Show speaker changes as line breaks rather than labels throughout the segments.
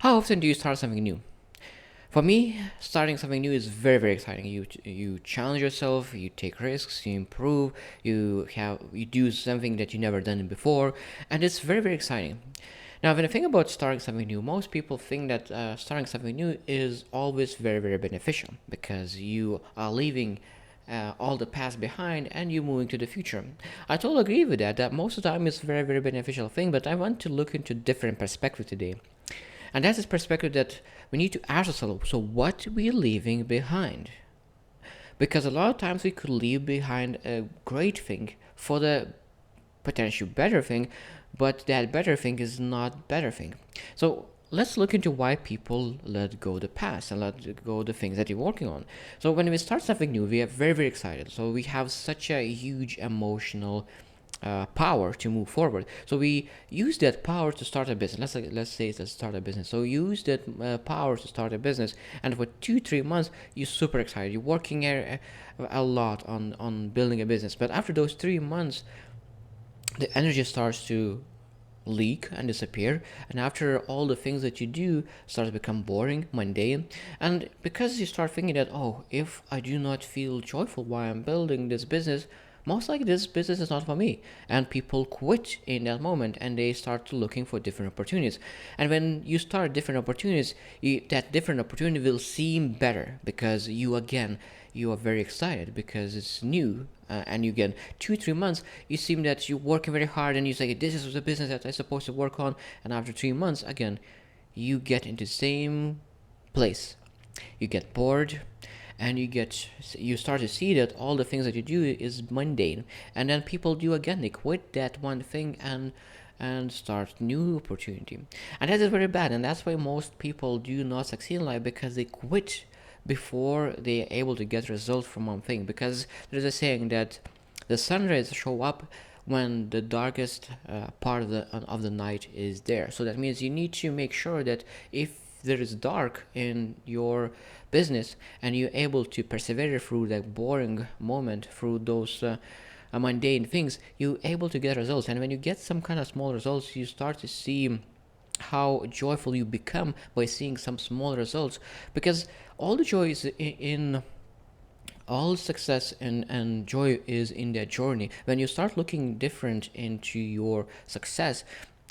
How often do you start something new? For me, starting something new is very, very exciting. You challenge yourself, you take risks, you improve, you do something that you never done before, and it's very, very exciting. Now, when I think about starting something new, most people think that starting something new is always very, very beneficial because you are leaving all the past behind and you moving to the future. I totally agree with that. That most of the time it's a very, very beneficial thing. But I want to look into different perspective today. And that's this perspective that we need to ask ourselves, so what we're leaving behind? Because a lot of times we could leave behind a great thing for the potential better thing, but that better thing is not better thing. So let's look into why people let go the past and let go the things that you're working on. So when we start something new, we are very, very excited. So we have such a huge emotional power to move forward. So we use that power to start a business. Let's say it's a start a business. So use that power to start a business, and for 2-3 months you're super excited. You're working a lot on building a business. But after those 3 months, the energy starts to leak and disappear, and after all the things that you do start to become boring, mundane, and because you start thinking that, oh, if I do not feel joyful while I'm building this business, most likely this business is not for me, and people quit in that moment and they start looking for different opportunities. And when you start different opportunities, that different opportunity will seem better because you are very excited because it's new, and you get 2-3 months, you seem that you're working very hard and you say this is the business that I'm supposed to work on, and after 3 months again you get into the same place. You get bored, and you start to see that all the things that you do is mundane, and then people do again, they quit that one thing and start new opportunity. And that is very bad, and that's why most people do not succeed in life, because they quit before they're able to get results from one thing. Because there's a saying that the sunrise show up when the darkest part of the night is there. So that means you need to make sure that if there is dark in your business and you're able to persevere through that boring moment, through those mundane things, you're able to get results. And when you get some kind of small results, you start to see how joyful you become by seeing some small results. Because all the joy is in all success and joy is in that journey. When you start looking different into your success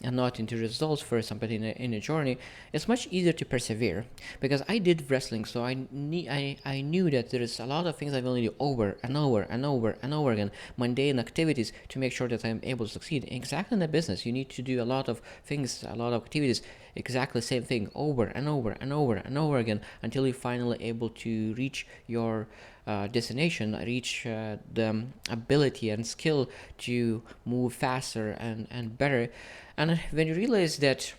and not into results first, but in a journey, it's much easier to persevere. Because I did wrestling, so I knew that there is a lot of things I will need to do over and over and over and over again, mundane activities, to make sure that I'm able to succeed. Exactly in the business, you need to do a lot of things, a lot of activities, exactly the same thing over and over and over and over again, until you're finally able to reach your destination, reach the ability and skill to move faster and better. And when you realize that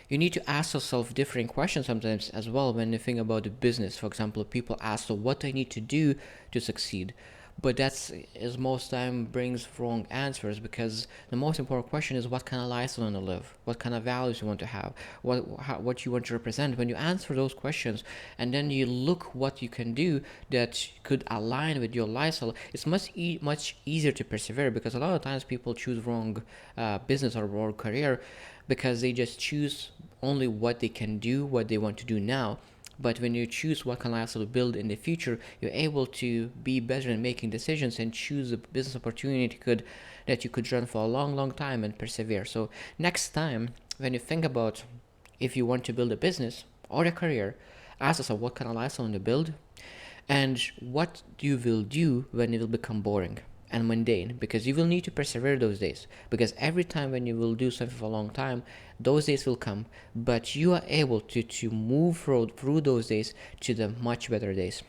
you need to ask yourself different questions sometimes as well when you think about the business. For example, people ask, so what do I need to do to succeed? But that's, as most time, brings wrong answers, because the most important question is what kind of lifestyle you want to live, what kind of values you want to have, what you want to represent. When you answer those questions and then you look what you can do that could align with your lifestyle, it's much easier to persevere. Because a lot of times people choose wrong business or wrong career because they just choose only what they can do, what they want to do now. But when you choose what kind of lifestyle to build in the future, you're able to be better in making decisions and choose a business opportunity that you could run for a long, long time and persevere. So next time, when you think about if you want to build a business or a career, ask yourself what kind of lifestyle you want to build, and what you will do when it will become boring and mundane, because you will need to persevere those days. Because every time when you will do something for a long time, those days will come, but you are able to move through those days to the much better days.